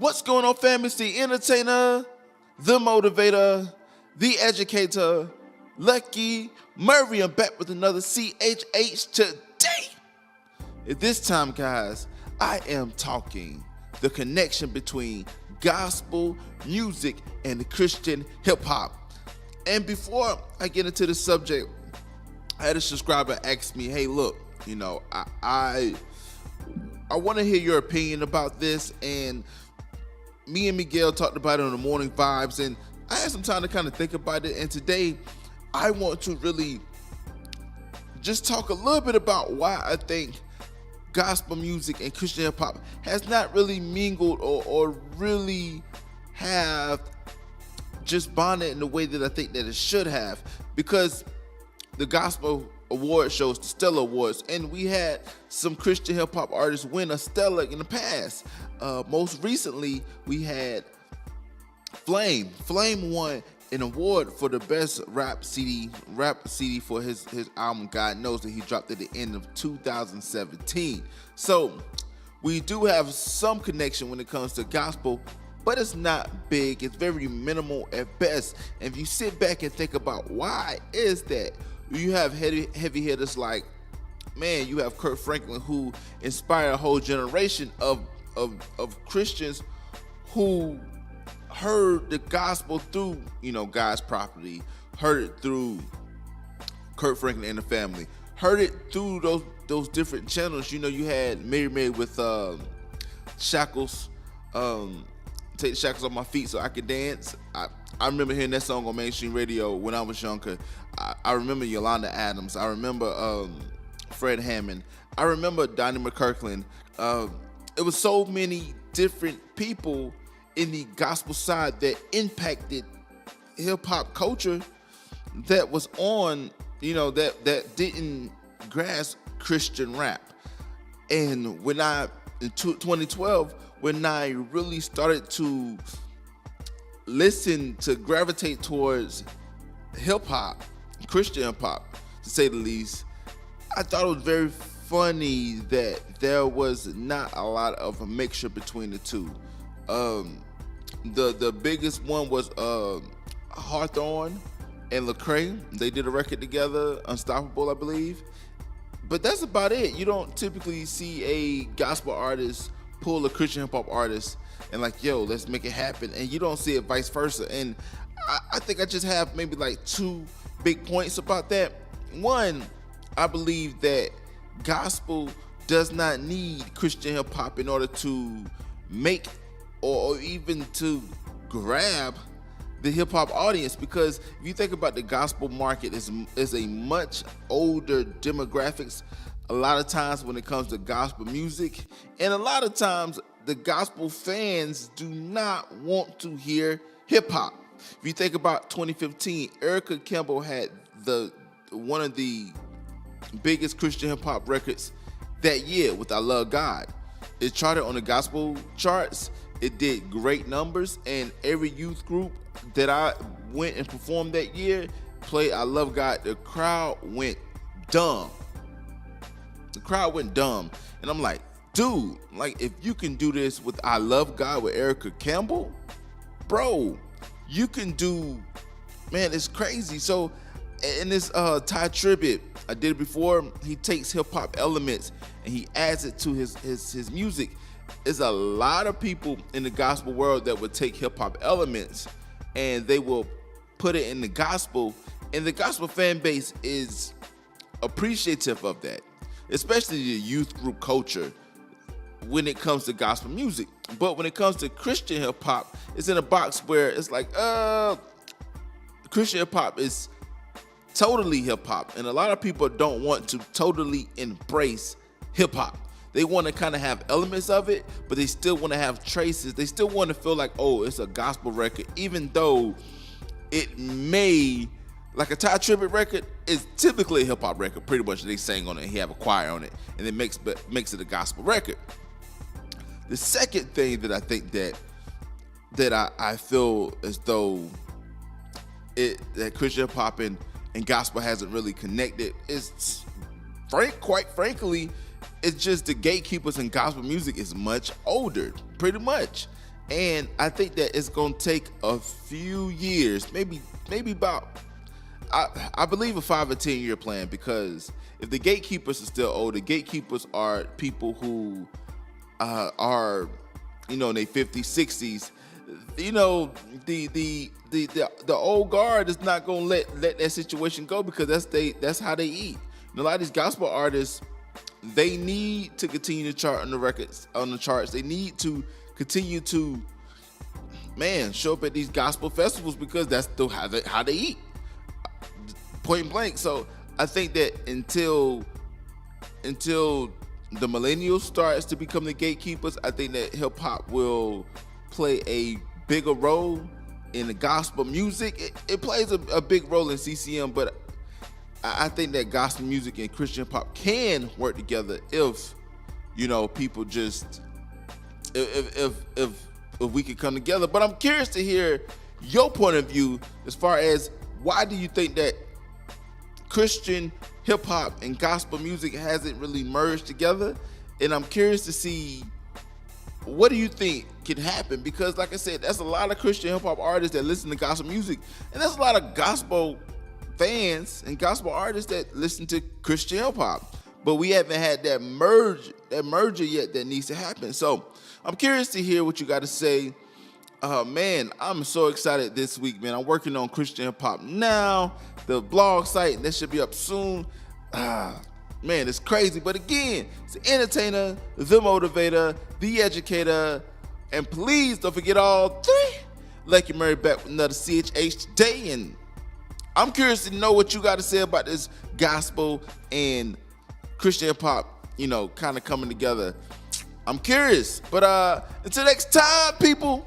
What's going on, family? It's the entertainer, the motivator, the educator, Lucky Murray. I'm back with another CHH today. At this time, guys, I am talking the connection between gospel music and the Christian hip hop. And before I get into the subject, I had a subscriber ask me, hey, look, I want to hear your opinion about this. And me and Miguel talked about it on the Morning Vibes, and I had some time to kind of think about it. And today, I want to really just talk a little bit about why I think gospel music and Christian hip hop has not really mingled or really have just bonded in the way that I think that it should have. Because the gospel award shows, the Stellar Awards, and we had some Christian hip hop artists win a Stellar in the past. Most recently, we had Flame. Flame won an award for the best rap CD for his album God Knows, that he dropped at the end of 2017. So we do have some connection when it comes to gospel, but it's not big. It's very minimal at best. And if you sit back and think about why is that, you have heavy hitters like, man, you have Kirk Franklin, who inspired a whole generation of Christians who heard the gospel through, God's property, heard it through Kirk Franklin and the Family, heard it through those different channels. You had Mary with Shackles, Take the Shackles Off My Feet So I Could Dance. I remember hearing that song on mainstream radio when I was younger. I remember Yolanda Adams. I remember Fred Hammond. I remember Donnie McKirkland. It was so many different people in the gospel side that impacted hip hop culture that was on, that didn't grasp Christian rap. And when in 2012, when I really started to gravitate towards hip hop, Christian hip hop, to say the least, I thought it was very funny that there was not a lot of a mixture between the two. The biggest one was Hawthorne and Lecrae. They did a record together, Unstoppable, I believe. But that's about it. You don't typically see a gospel artist pull a Christian hip hop artist and like, yo, let's make it happen. And you don't see it vice versa. And I think I just have maybe like two big points about that. One, I believe that gospel does not need Christian hip hop in order to make or even to grab the hip hop audience, because if you think about the gospel market is a much older demographics a lot of times when it comes to gospel music, and a lot of times the gospel fans do not want to hear hip hop. If you think about 2015, Erica Campbell had one of the biggest Christian hip hop records that year with I Love God. It charted on the gospel charts. It did great numbers, and every youth group that I went and performed that year played I Love God. The crowd went dumb. And I'm like, dude, like, if you can do this with I Love God with Erica Campbell, bro, you can do, man, it's crazy. So in this Ty Tribbett, I did it before, he takes hip hop elements and he adds it to his music. There's a lot of people in the gospel world that would take hip hop elements and they will put it in the gospel, and the gospel fan base is appreciative of that, especially the youth group culture when it comes to gospel music. But when it comes to Christian hip hop, it's in a box where it's like, Christian hip hop is totally hip hop, and a lot of people don't want to totally embrace hip hop. They want to kind of have elements of it, but they still want to have traces. They still want to feel like, oh, it's a gospel record, even though it may, like a Ty Tribbett record is typically a hip hop record. Pretty much they sing on it, he have a choir on it, and it makes it a gospel record. The second thing that I think that I feel as though that Christian hip hop and gospel hasn't really connected is, quite frankly, it's just the gatekeepers in gospel music is much older, pretty much. And I think that it's gonna take a few years, maybe about I believe a 5 or 10 year plan, because if the gatekeepers are still old, the gatekeepers are people who are, in their 50s, 60s. The old guard is not gonna let that situation go, because that's how they eat. And a lot of these gospel artists, they need to continue to chart on the charts. They need to continue to, show up at these gospel festivals, because that's how they eat. Point blank. So I think that until the millennials starts to become the gatekeepers, I think that hip hop will play a bigger role in the gospel music. It plays a big role in CCM, but I think that gospel music and Christian hip hop can work together if people just if we could come together. But I'm curious to hear your point of view as far as why do you think that Christian hip hop and gospel music hasn't really merged together? And I'm curious to see, what do you think can happen? Because like I said, there's a lot of Christian hip hop artists that listen to gospel music, and there's a lot of gospel fans and gospel artists that listen to Christian hip hop, but we haven't had that merger yet that needs to happen. So I'm curious to hear what you got to say. I'm so excited this week, man. I'm working on Christian hip hop now, the blog site, and that should be up soon. Man, it's crazy. But again, it's the entertainer, the motivator, the educator, and please don't forget all three. Lucky Murray back with another CHH today, and I'm curious to know what you got to say about this gospel and Christian hip hop, kind of coming together. I'm curious. But until next time, people.